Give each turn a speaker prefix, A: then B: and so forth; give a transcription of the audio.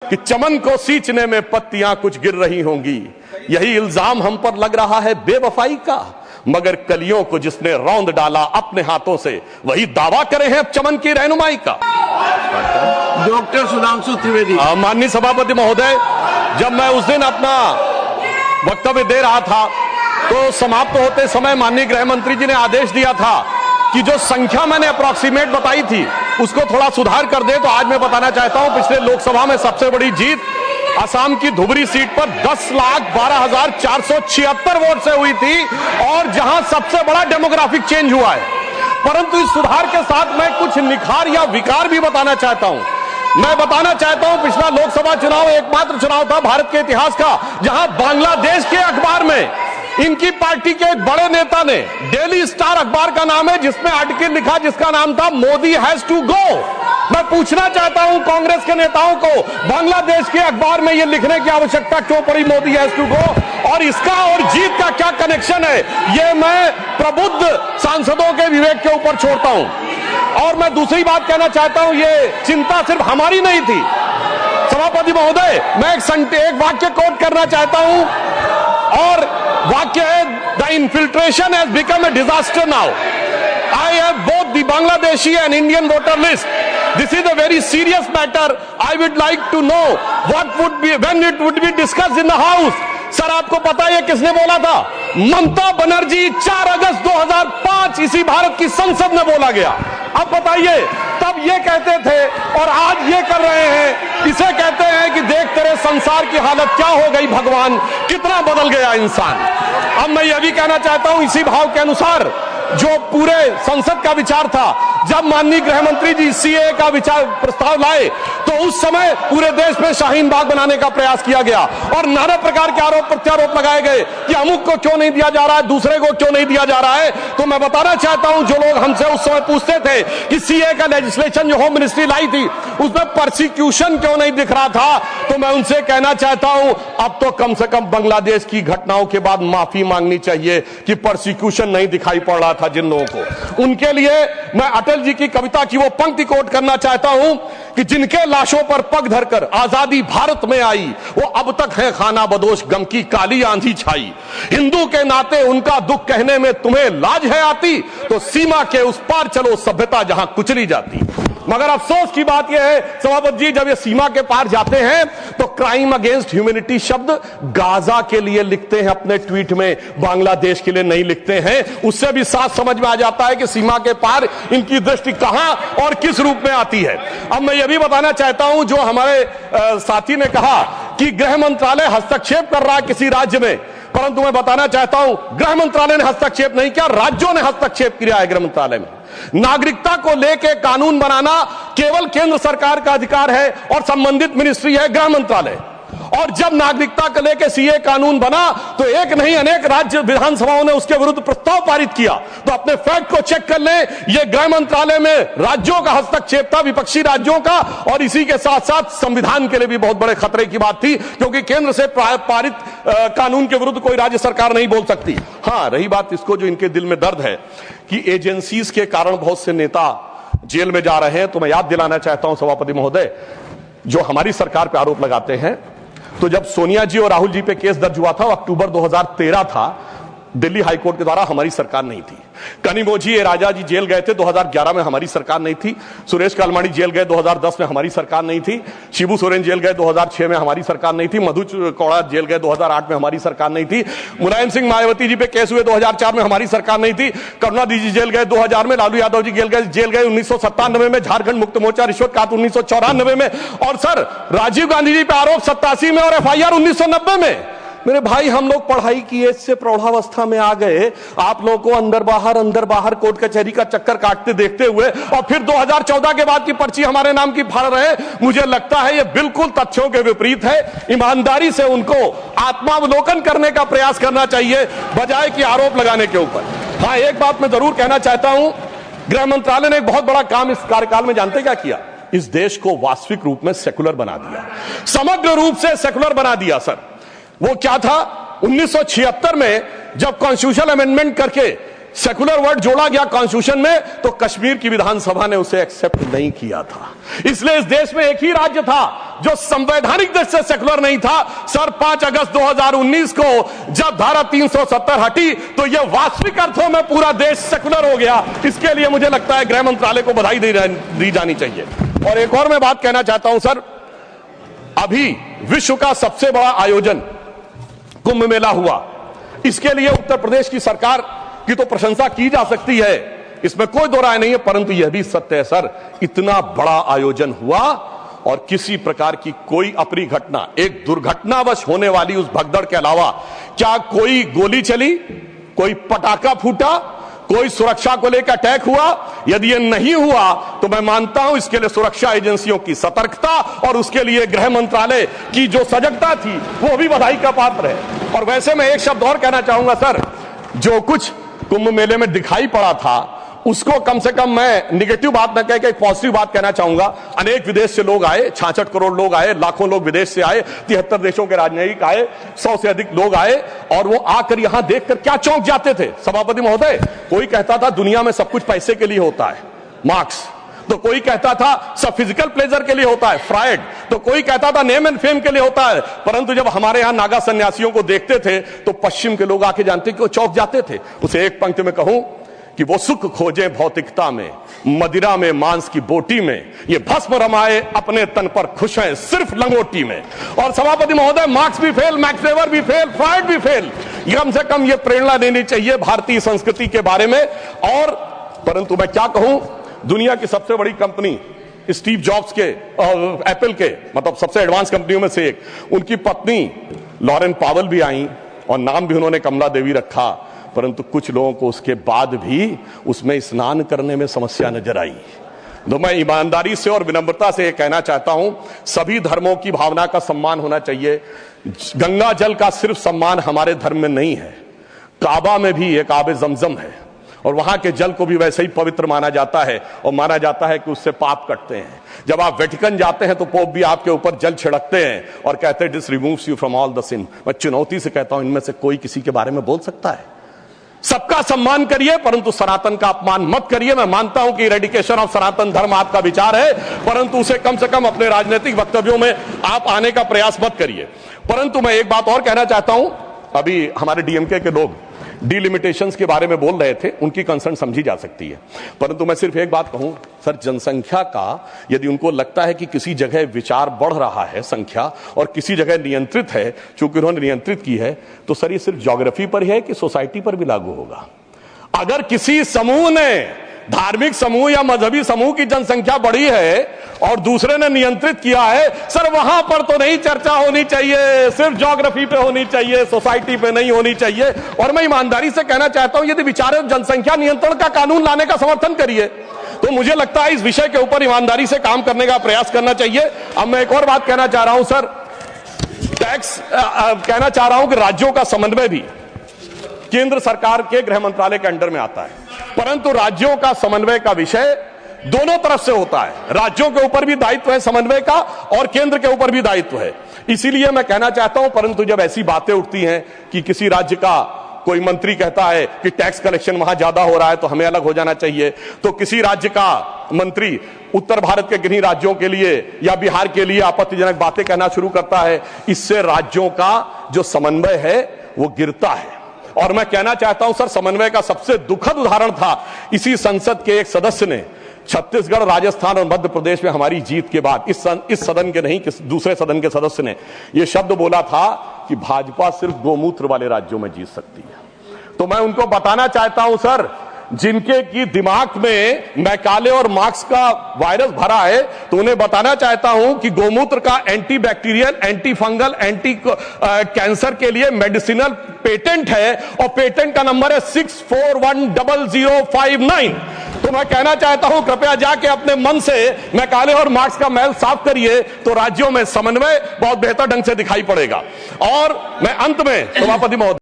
A: कि चमन को सींचने में पत्तियां कुछ गिर रही होंगी, यही इल्जाम हम पर लग रहा है बेवफाई का। मगर कलियों को जिसने रौंद डाला अपने हाथों से, वही दावा करे हैं अब चमन की रहनुमाई का।
B: डॉक्टर सुधांशु त्रिवेदी।
A: माननीय सभापति महोदय, जब मैं उस दिन अपना वक्तव्य दे रहा था तो समाप्त होते समय माननीय गृह मंत्री जी ने आदेश दिया था कि जो संख्या मैंने अप्रॉक्सीमेट बताई थी उसको थोड़ा सुधार कर दे। तो आज मैं बताना चाहता हूं, पिछले लोकसभा में सबसे बड़ी जीत असम की धुबरी सीट पर 10,12,476 वोट से हुई थी और जहां सबसे बड़ा डेमोग्राफिक चेंज हुआ है। परंतु इस सुधार के साथ मैं कुछ निखार या विकार भी बताना चाहता हूं। मैं बताना चाहता हूं, पिछला लोकसभा चुनाव एकमात्र चुनाव था भारत के इतिहास का जहां बांग्लादेश के अखबार में इनकी पार्टी के एक बड़े नेता ने, डेली स्टार अखबार का नाम है, जिसमें आर्टिकल लिखा जिसका नाम था मोदी हैज टू गो। मैं पूछना चाहता हूं कांग्रेस के नेताओं को, बांग्लादेश के अखबार में यह लिखने की आवश्यकता क्यों पड़ी मोदी हैज टू गो, और इसका और जीत का क्या कनेक्शन है, यह मैं प्रबुद्ध सांसदों के विवेक के ऊपर छोड़ता हूं। और मैं दूसरी बात कहना चाहता हूं, यह चिंता सिर्फ हमारी नहीं थी सभापति महोदय। मैं एक वाक्य कोट करना चाहता हूं और वाक्य है, the infiltration has become a disaster now. I have both the Bangladeshi and Indian voter list. This is a very serious matter. I would like to know when it would be discussed in the House. Sir आपको पता है किसने बोला था? ममता बनर्जी 4 अगस्त 2005 इसी भारत की संसद में बोला गया। अब बताइए, तब ये कहते थे और आज ये कर रहे हैं। इसे कहते हैं कि देख तेरे संसार की हालत क्या हो गई भगवान, कितना बदल गया इंसान। अब मैं ये भी कहना चाहता हूं, इसी भाव के अनुसार जो पूरे संसद का विचार था, जब माननीय गृह मंत्री जी सीए का विचार प्रस्ताव लाए तो उस समय पूरे देश में शाहीन बाग बनाने का प्रयास किया गया और नाना प्रकार के आरोप प्रत्यारोप लगाए गए कि अमुक को क्यों नहीं दिया जा रहा है, दूसरे को क्यों नहीं दिया जा रहा है। तो मैं बताना चाहता हूं, जो लोग हमसे उस समय पूछते थे कि सीए का लेजिस्लेशन जो होम मिनिस्ट्री लाई थी उसमें प्रोसिक्यूशन क्यों नहीं दिख रहा था, तो मैं उनसे कहना चाहता हूं, अब तो कम से कम बांग्लादेश की घटनाओं के बाद माफी मांगनी चाहिए कि प्रोसिक्यूशन नहीं दिखाई पड़ रहा था जिन लोगों को। उनके लिए मैं अटल जी की कविता की वो पंक्ति कोट करना चाहता हूं कि जिनके लाशों पर पग धरकर आजादी भारत में आई, वो अब तक है खाना बदोश, गम की काली आंधी छाई। हिंदू के नाते उनका दुख कहने में तुम्हें लाज है आती, तो सीमा के उस पार चलो सभ्यता जहां कुचली जाती। मगर अफसोस की बात यह है सभापति जी, जब ये सीमा के पार जाते हैं तो क्राइम अगेंस्ट ह्यूमैनिटी शब्द गाजा के लिए लिखते हैं अपने ट्वीट में, बांग्लादेश के लिए नहीं लिखते हैं। उससे भी साफ समझ में आ जाता है कि सीमा के पार इनकी दृष्टि कहां और किस रूप में आती है। अब मैं यह भी बताना चाहता हूं, जो हमारे साथी ने कहा कि गृह मंत्रालय हस्तक्षेप कर रहा है किसी राज्य में, परंतु मैं बताना चाहता हूं गृह मंत्रालय ने हस्तक्षेप नहीं किया, राज्यों ने हस्तक्षेप किया है गृह मंत्रालय में। नागरिकता को लेकर कानून बनाना केवल केंद्र सरकार का अधिकार है और संबंधित मिनिस्ट्री है गृह मंत्रालय। और जब नागरिकता को लेकर सीए कानून बना तो एक नहीं अनेक राज्य विधानसभाओं ने उसके विरुद्ध प्रस्ताव पारित किया। तो अपने फैक्ट को चेक कर लें, यह गृह मंत्रालय में राज्यों का हस्तक्षेप था, विपक्षी राज्यों का, और इसी के साथ साथ संविधान के लिए भी बहुत बड़े खतरे की बात थी, क्योंकि केंद्र से पारित कानून के विरुद्ध कोई राज्य सरकार नहीं बोल सकती। हां, रही बात इसको जो इनके दिल में दर्द है कि एजेंसीज के कारण बहुत से नेता जेल में जा रहे हैं, तो मैं याद दिलाना चाहता हूं सभापति महोदय, जो हमारी सरकार पर आरोप लगाते हैं, तो जब सोनिया जी और राहुल जी पे केस दर्ज हुआ था, अक्टूबर 2013 था, दिल्ली हाईकोर्ट के द्वारा, हमारी सरकार नहीं थी। कनिमोझी राजा जी जेल गए थे 2011 में, हमारी सरकार नहीं थी। सुरेश कालमाड़ी जेल गए 2010 में, हमारी सरकार नहीं थी। शिबू सोरेन जेल गए 2006 में, हमारी सरकार नहीं थी। मधु कौड़ा जेल गए 2008 में, हमारी सरकार नहीं थी। मुलायम सिंह मायावती जी पे केस हुए 2004 में, हमारी सरकार नहीं थी। करुणानिधि जी जेल गए 2000 में, लालू यादव जी जेल गए 1997 में, झारखंड मुक्त मोर्चा रिश्वत काट 1994 में, और सर राजीव गांधी जी पे आरोप 87 में और एफआईआर 1990 में। मेरे भाई, हम लोग पढ़ाई की एज से प्रौढ़ावस्था में आ गए, आप लोगों को अंदर बाहर कोर्ट कचहरी का चक्कर काटते देखते हुए, और फिर 2014 के बाद की पर्ची हमारे नाम की फाड़ रहे हैं। मुझे लगता है यह बिल्कुल तथ्यों के विपरीत है। ईमानदारी से उनको आत्मावलोकन करने का प्रयास करना चाहिए, बजाय कि आरोप लगाने के ऊपर। हाँ, एक बात मैं जरूर कहना चाहता हूं, गृह मंत्रालय ने एक बहुत बड़ा काम इस कार्यकाल में जानते क्या किया? इस देश को वास्तविक रूप में सेकुलर बना दिया, समग्र रूप से सेकुलर बना दिया। सर वो क्या था? 1976 में जब कॉन्स्टिट्यूशनल अमेंडमेंट करके सेकुलर वर्ड जोड़ा गया कॉन्स्टिट्यूशन में, तो कश्मीर की विधानसभा ने उसे एक्सेप्ट नहीं किया था। इसलिए इस देश में एक ही राज्य था जो संवैधानिक दृष्टि से सेकुलर नहीं था। सर 5 अगस्त 2019 को जब धारा 370 हटी तो यह वास्तविक अर्थों में पूरा देश सेकुलर हो गया। इसके लिए मुझे लगता है गृह मंत्रालय को बधाई दी जानी चाहिए। और एक और मैं बात कहना चाहता हूं सर, अभी विश्व का सबसे बड़ा आयोजन कुंभ मेला हुआ, इसके लिए उत्तर प्रदेश की सरकार की तो प्रशंसा की जा सकती है, इसमें कोई दो राय नहीं है, परंतु यह भी सत्य है सर, इतना बड़ा आयोजन हुआ और किसी प्रकार की कोई अप्रिय घटना, एक दुर्घटनावश होने वाली उस भगदड़ के अलावा क्या कोई गोली चली, कोई पटाखा फूटा, कोई सुरक्षा को लेकर अटैक हुआ? यदि यह नहीं हुआ तो मैं मानता हूं इसके लिए सुरक्षा एजेंसियों की सतर्कता और उसके लिए गृह मंत्रालय की जो सजगता थी वो भी बधाई का पात्र है। और वैसे मैं एक शब्द और कहना चाहूंगा सर, जो कुछ कुंभ मेले में दिखाई पड़ा था उसको कम से कम मैं निगेटिव बात न कह के एक पॉजिटिव बात कहना चाहूंगा। अनेक विदेश से लोग आए, 66 करोड़ लोग आए, लाखों लोग विदेश से आए, 73 देशों के राजनयिक आए, 100 से अधिक लोग आए और वो आकर यहां देखकर क्या चौंक जाते थे सभापति महोदय। कोई कहता था दुनिया में सब कुछ पैसे के लिए होता है, मार्क्स, तो कोई कहता था सब फिजिकल प्लेजर के लिए होता है, फ्रायड, तो कोई कहता था नेम एंड फेम के लिए होता है। परंतु जब हमारे यहां नागा सन्यासियों को देखते थे तो पश्चिम के लोग आके जानते कि वो चौंक जाते थे। उसे एक पंक्ति में कहूं कि वो सुख खोजे भौतिकता में, मदिरा में, मांस की बोटी में, ये भस्म रमाए अपने तन पर, खुश हैं सिर्फ लंगोटी में। और सभापति महोदय, मार्क्स भी फेल, मैक्स वेबर भी फेल, फ्रायड भी फेल। कम से कम ये प्रेरणा देनी चाहिए भारतीय संस्कृति के बारे में। और परंतु मैं क्या कहूं, दुनिया की सबसे बड़ी कंपनी स्टीव जॉब्स के, एप्पल के, मतलब सबसे एडवांस कंपनियों में से एक, उनकी पत्नी लॉरेन पावेल भी आई और नाम भी उन्होंने कमला देवी रखा। परंतु कुछ लोगों को उसके बाद भी उसमें स्नान करने में समस्या नजर आई। तो मैं ईमानदारी से और विनम्रता से कहना चाहता हूं, सभी धर्मों की भावना का सम्मान होना चाहिए। गंगा जल का सिर्फ सम्मान हमारे धर्म में नहीं है, काबा में भी एक आबे जमजम है और वहां के जल को भी वैसे ही पवित्र माना जाता है और माना जाता है कि उससे पाप कटते हैं। जब आप वेटिकन जाते हैं तो पोप भी आपके ऊपर जल छिड़कते हैं और कहते हैं this removes you from all the sin. मैं चुनौती से कहता हूं, इनमें से कोई किसी के बारे में बोल सकता है? सबका सम्मान करिए परंतु सनातन का अपमान मत करिए। मैं मानता हूं कि रेडिकेशन ऑफ सनातन धर्म आपका विचार है, परंतु उसे कम से कम अपने राजनीतिक वक्तव्यों में आप आने का प्रयास मत करिए। परंतु मैं एक बात और कहना चाहता हूं, अभी हमारे डीएमके के लोग डिलिमिटेशंस के बारे में बोल रहे थे, उनकी कंसर्न समझी जा सकती है, परंतु मैं सिर्फ एक बात कहूं सर, जनसंख्या का यदि उनको लगता है कि किसी जगह विचार बढ़ रहा है संख्या और किसी जगह नियंत्रित है, चूंकि उन्होंने नियंत्रित की है, तो सर ये सिर्फ ज्योग्राफी पर ही है कि सोसाइटी पर भी लागू होगा? अगर किसी समूह ने, धार्मिक समूह या मजहबी समूह की जनसंख्या बढ़ी है और दूसरे ने नियंत्रित किया है, सर वहां पर तो नहीं चर्चा होनी चाहिए, सिर्फ ज्योग्राफी पे होनी चाहिए, सोसाइटी पे नहीं होनी चाहिए। और मैं ईमानदारी से कहना चाहता हूं, यदि विचार जनसंख्या नियंत्रण का कानून लाने का समर्थन करिए, तो मुझे लगता है इस विषय के ऊपर ईमानदारी से काम करने का प्रयास करना चाहिए। अब मैं एक और बात कहना चाह रहा हूं सर, टैक्स कहना चाह रहा हूं कि राज्यों का समन्वय भी केंद्र सरकार के गृह मंत्रालय के अंडर में आता है, परंतु राज्यों का समन्वय का विषय दोनों तरफ से होता है। राज्यों के ऊपर भी दायित्व है समन्वय का और केंद्र के ऊपर भी दायित्व है। इसीलिए मैं कहना चाहता हूं, परंतु जब ऐसी बातें उठती हैं कि किसी राज्य का कोई मंत्री कहता है कि टैक्स कलेक्शन वहां ज्यादा हो रहा है तो हमें अलग हो जाना चाहिए, तो किसी राज्य का मंत्री उत्तर भारत के किन्हीं राज्यों के लिए या बिहार के लिए आपत्तिजनक बातें कहना शुरू करता है, इससे राज्यों का जो समन्वय है वो गिरता है। और मैं कहना चाहता हूं सर, समन्वय का सबसे दुखद उदाहरण था इसी संसद के एक सदस्य ने छत्तीसगढ़, राजस्थान और मध्य प्रदेश में हमारी जीत के बाद इस सदन के नहीं, दूसरे सदन के सदस्य ने यह शब्द बोला था कि भाजपा सिर्फ गोमूत्र वाले राज्यों में जीत सकती है। तो मैं उनको बताना चाहता हूं सर, जिनके की दिमाग में मैकाले और मार्क्स का वायरस भरा है, तो उन्हें बताना चाहता हूं कि गोमूत्र का anti bacterial, anti fungal, anti cancer के लिए मेडिसिनल पेटेंट है और पेटेंट का नंबर है 64100059। तो मैं कहना चाहता हूं, कृपया जाके अपने मन से मैकाले और मार्क्स का मैल साफ करिए, तो राज्यों में समन्वय बहुत बेहतर ढंग से दिखाई पड़ेगा। और मैं अंत में सभापति महोदय